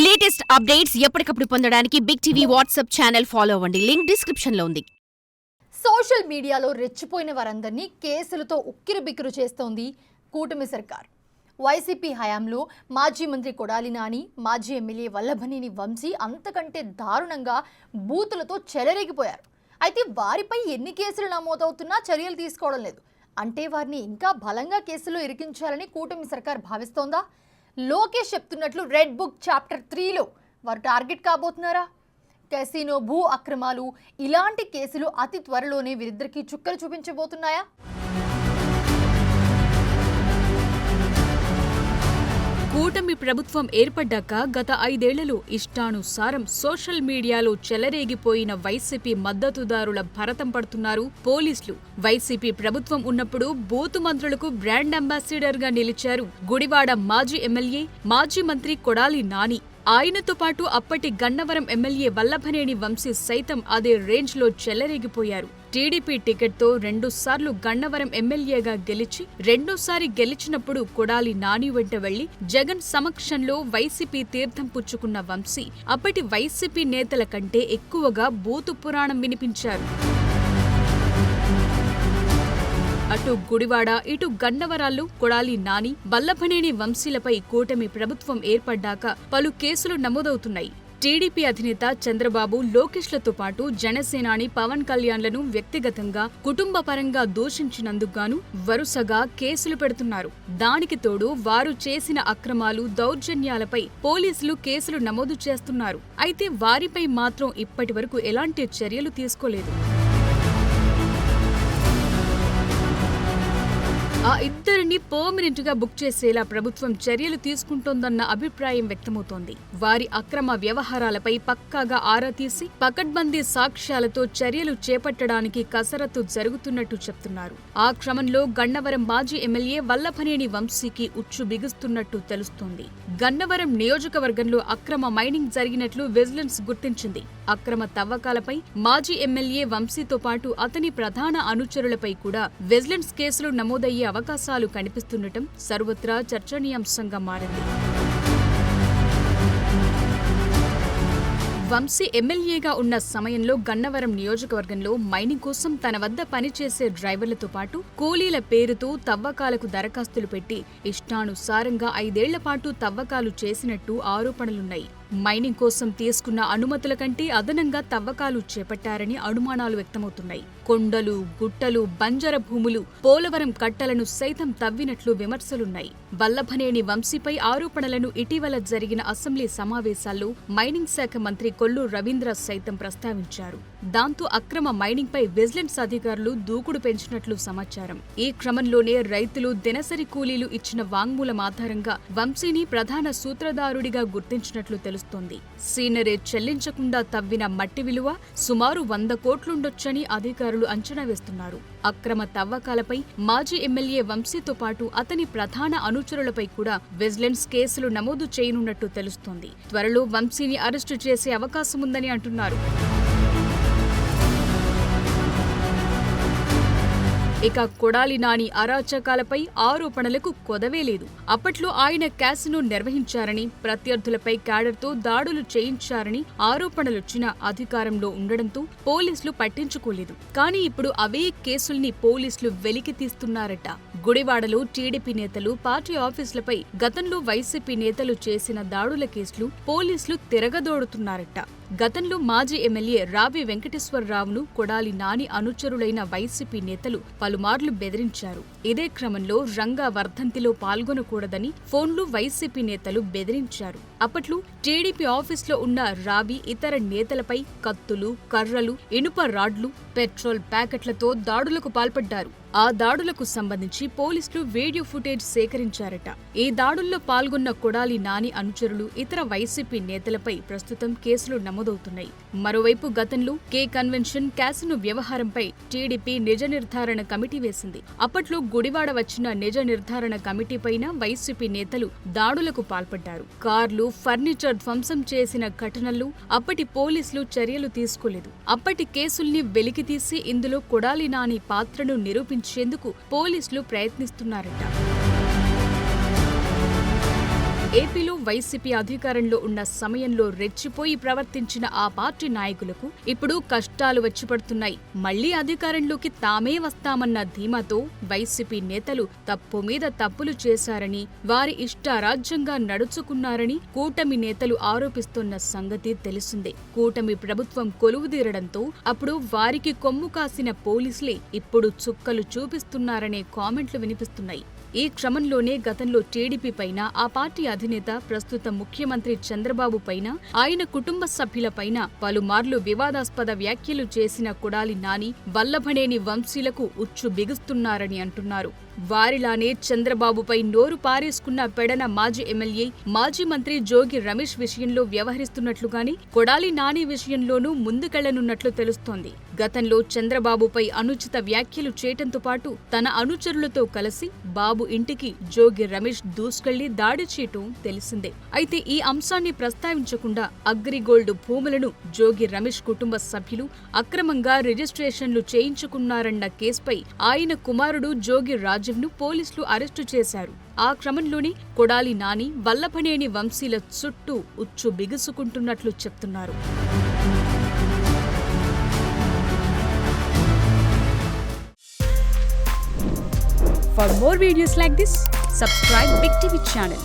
Latest updates ఎప్పటికప్పుడు పొందడానికి big TV WhatsApp channel follow అవ్వండి. లింక్ డిస్క్రిప్షన్ లో ఉంది. సోషల్ మీడియాలో రెచ్చిపోయిన వారందరినీ కేసులతో ఉక్కిరిబిక్కిరి చేస్తోంది కూటమి సర్కార్. వైసీపీ హయాంలో మాజీ మంత్రి కొడాలి నాని, మాజీ ఎమ్మెల్యే వల్లభనేని వంశీ అంతకంటే దారుణంగా బూతులతో చెలరేగిపోయారు. అయితే వారిపై ఎన్ని కేసులు నమోదవుతున్నా చర్యలు తీసుకోవడం లేదు. అంటే వారిని ఇంకా బలంగా కేసులో ఇరికించాలని కూటమి సర్కార్ భావిస్తోందా? లోకేష్ చెప్తున్నట్లు రెడ్ బుక్ చాప్టర్ 3లో వారు టార్గెట్ కాబోతున్నారా? కెసినో, భూ అక్రమాలు ఇలాంటి కేసులు అతి త్వరలోనే వీరిద్దరికీ చుక్కలు చూపించబోతున్నాయా? కూటమి ప్రభుత్వం ఏర్పడ్డాక గత 5 ఏళ్లలో ఇష్టానుసారం సోషల్ మీడియాలో చెలరేగిపోయిన వైసీపీ మద్దతుదారుల భరతం పడుతున్నారు పోలీసులు. వైసీపీ ప్రభుత్వం ఉన్నప్పుడు బూతు మంత్రులకు బ్రాండ్ అంబాసిడర్ గా నిలిచారు గుడివాడ మాజీ ఎమ్మెల్యే, మాజీ మంత్రి కొడాలి నాని. ఆయనతో పాటు అప్పటి గన్నవరం ఎమ్మెల్యే వల్లభనేని వంశీ సైతం అదే రేంజ్లో చెలరేగిపోయారు. టీడీపీ టికెట్తో 2 సార్లు గన్నవరం ఎమ్మెల్యేగా గెలిచి రెండోసారి గెలిచినప్పుడు కొడాలి నాని వెంట వెళ్లి జగన్ సమక్షంలో వైసీపీ తీర్థం పుచ్చుకున్న వంశీ అప్పటి వైసీపీ నేతల కంటే ఎక్కువగా బూతు పురాణం వినిపించారు. అటు గుడివాడ, ఇటు గన్నవరాల్లో కొడాలి నాని, వల్లభనేని వంశీలపై కూటమి ప్రభుత్వం ఏర్పడ్డాక పలు కేసులు నమోదవుతున్నాయి. టీడీపీ అధినేత చంద్రబాబు, లోకేష్లతో పాటు జనసేనాని పవన్ కళ్యాణ్లను వ్యక్తిగతంగా, కుటుంబపరంగా దూషించినందుకుగాను వరుసగా కేసులు పెడుతున్నారు. దానికి తోడు వారు చేసిన అక్రమాలు, దౌర్జన్యాలపై పోలీసులు కేసులు నమోదు చేస్తున్నారు. అయితే వారిపై మాత్రం ఇప్పటివరకు ఎలాంటి చర్యలు తీసుకోలేదు. ఆ ఇద్దరిని పర్మనెంట్ గా బుక్ చేసేలా ప్రభుత్వం చర్యలు తీసుకుంటోందన్న అభిప్రాయం వ్యక్తమవుతోంది. వారి అక్రమ వ్యవహారాలపై పక్కాగా ఆరా తీసి పకడ్బందీ సాక్ష్యాలతో చర్యలు చేపట్టడానికి కసరత్తు జరుగుతున్నట్టు చెప్తున్నారు. ఆ క్రమంలో గన్నవరం మాజీ ఎమ్మెల్యే వల్లభనేని వంశీకి ఉచ్చు బిగుస్తున్నట్టు తెలుస్తోంది. గన్నవరం నియోజకవర్గంలో అక్రమ మైనింగ్ జరిగినట్లు విజిలెన్స్ గుర్తించింది. అక్రమ తవ్వకాలపై మాజీ ఎమ్మెల్యే వంశీతో పాటు అతని ప్రధాన అనుచరులపై కూడా విజిలెన్స్ కేసులు నమోదయ్యే అవకాశాలు కనిపిస్తుండటం సర్వత్రా చర్చనీయాంశంగా మారింది. వంశీ ఎమ్మెల్యేగా ఉన్న సమయంలో గన్నవరం నియోజకవర్గంలో మైనింగ్ కోసం తన వద్ద పనిచేసే డ్రైవర్లతో పాటు కూలీల పేరుతో తవ్వకాలకు దరఖాస్తులు పెట్టి ఇష్టానుసారంగా 5 ఏళ్ల పాటు తవ్వకాలు చేసినట్టు ఆరోపణలున్నాయి. మైనింగ్ కోసం తీసుకున్న అనుమతుల కంటే అదనంగా తవ్వకాలు చేపట్టారని అనుమానాలు వ్యక్తమవుతున్నాయి. కొండలు, గుట్టలు, బంజర భూములు, పోలవరం కట్టలను సైతం తవ్వినట్లు విమర్శలున్నాయి. వల్లభనేని వంశీపై ఆరోపణలను ఇటీవల జరిగిన అసెంబ్లీ సమావేశాల్లో మైనింగ్ శాఖ మంత్రి కొల్లు రవీంద్ర సైతం ప్రస్తావించారు. దాంతో అక్రమ మైనింగ్ పై విజిలెన్స్ అధికారులు దూకుడు పెంచినట్లు సమాచారం. ఈ క్రమంలోనే రైతులు, దినసరి కూలీలు ఇచ్చిన వాంగ్మూలం ఆధారంగా వంశీని ప్రధాన సూత్రధారుడిగా గుర్తించినట్లు తెలుస్తోంది. సీనరేట్ చెల్లించకుండా తవ్విన మట్టి విలువ సుమారు 100 కోట్లుండొచ్చని అధికారులు అంచనా వేస్తున్నారు. అక్రమ తవ్వకాలపై మాజీ ఎమ్మెల్యే వంశీతో పాటు అతని ప్రధాన అనుచరులపై కూడా విజిలెన్స్ కేసులు నమోదు చేయనున్నట్టు తెలుస్తోంది. త్వరలో వంశీని అరెస్టు చేసే అవకాశముందని అంటున్నారు. ఇక కొడాలి నాని అరాచకాలపై ఆరోపణలకు కొదవే లేదు. అప్పట్లో ఆయన క్యాసినో నిర్వహించారని, ప్రత్యర్థులపై క్యాడర్తో దాడులు చేయించారని ఆరోపణలొచ్చినా అధికారంలో ఉండడంతో పోలీసులు పట్టించుకోలేదు. కానీ ఇప్పుడు అవే కేసుల్ని పోలీసులు వెలికి తీస్తున్నారట. గుడివాడలో టీడీపీ నేతలు, పార్టీ ఆఫీసులపై గతంలో వైసీపీ నేతలు చేసిన దాడుల కేసులు పోలీసులు తిరగదోడుతున్నారట. గతంలో మాజీ ఎమ్మెల్యే రావి వెంకటేశ్వరరావును కొడాలి నాని అనుచరులైన వైసీపీ నేతలు పలుమార్లు బెదిరించారు. ఇదే క్రమంలో రంగా వర్ధంతిలో పాల్గొనకూడదని ఫోన్లు వైసీపీ నేతలు బెదిరించారు. అప్పట్లో టీడీపీ ఆఫీసులో ఉన్న రావి ఇతర నేతలపై కత్తులు, కర్రలు, ఇనుప రాడ్లు, పెట్రోల్ ప్యాకెట్లతో దాడులకు పాల్పడ్డారు. ఆ దాడులకు సంబంధించి పోలీసులు వీడియో ఫుటేజ్ సేకరించారట. ఈ దాడుల్లో పాల్గొన్న కొడాలి నాని అనుచరులు, ఇతర వైసీపీ నేతలపై ప్రస్తుతం కేసులు నమోదవుతున్నాయి. మరోవైపు గతంలో కే కన్వెన్షన్, క్యాసినో వ్యవహారంపై టీడీపీ నిజ నిర్ధారణ కమిటీ వేసింది. అప్పట్లో గుడివాడ వచ్చిన నిజ నిర్ధారణ కమిటీపైన వైసీపీ నేతలు దాడులకు పాల్పడ్డారు. కార్లు, ఫర్నిచర్ ధ్వంసం చేసిన ఘటనల్లో అప్పటి పోలీసులు చర్యలు తీసుకోలేదు. అప్పటి కేసుల్ని వెలికితీసి ఇందులో కొడాలి నాని పాత్రను నిరూపించేందుకు పోలీసులు ప్రయత్నిస్తున్నారట. ఏపీలో వైసీపీ అధికారంలో ఉన్న సమయంలో రెచ్చిపోయి ప్రవర్తించిన ఆ పార్టీ నాయకులకు ఇప్పుడు కష్టాలు వచ్చి పడుతున్నాయి. మళ్లీ అధికారంలోకి తామే వస్తామన్న ధీమాతో వైసీపీ నేతలు తప్పు మీద తప్పులు చేశారని, వారి ఇష్టారాజ్యంగా నడుచుకున్నారని కూటమి నేతలు ఆరోపిస్తున్న సంగతి తెలిసిందే. కూటమి ప్రభుత్వం కొలువుదీరడంతో అప్పుడు వారికి కొమ్ము కాసిన పోలీసులే ఇప్పుడు చుక్కలు చూపిస్తున్నారనే కామెంట్లు వినిపిస్తున్నాయి. ఈ క్రమంలోనే గతంలో టీడీపీ పైన, ఆ పార్టీ అధినేత ప్రస్తుత ముఖ్యమంత్రి చంద్రబాబు పైన, ఆయన కుటుంబ సభ్యులపైన పలుమార్లు వివాదాస్పద వ్యాఖ్యలు చేసిన కొడాలి నాని, వల్లభనేని వంశీలకు ఉచ్చు బిగుస్తున్నారని అంటున్నారు. వారిలానే చంద్రబాబుపై నోరు పారేసుకున్న పెడన మాజీ ఎమ్మెల్యే, మాజీ మంత్రి జోగి రమేష్ విషయంలో వ్యవహరిస్తున్నట్లుగానే కొడాలి నాని విషయంలోనూ ముందుకెళ్లనున్నట్లు తెలుస్తోంది. గతంలో చంద్రబాబుపై అనుచిత వ్యాఖ్యలు చేయటంతో పాటు తన అనుచరులతో కలిసి బాబు ఇంటికి జోగి రమేష్ దూసుకెళ్లి దాడి చేయటం తెలిసిందే. అయితే ఈ అంశాన్ని ప్రస్తావించకుండా అగ్రిగోల్డ్ భూములను జోగి రమేష్ కుటుంబ సభ్యులు అక్రమంగా రిజిస్ట్రేషన్లు చేయించుకున్నారన్న కేసుపై ఆయన కుమారుడు జోగి రాజీవ్ను పోలీసులు అరెస్టు చేశారు. ఆ క్రమంలోనే కొడాలి నాని, వల్లభనేని వంశీల చుట్టూ ఉచ్చు బిగుసుకుంటున్నట్లు చెప్తున్నారు. For more videos like this, subscribe Big TV channel.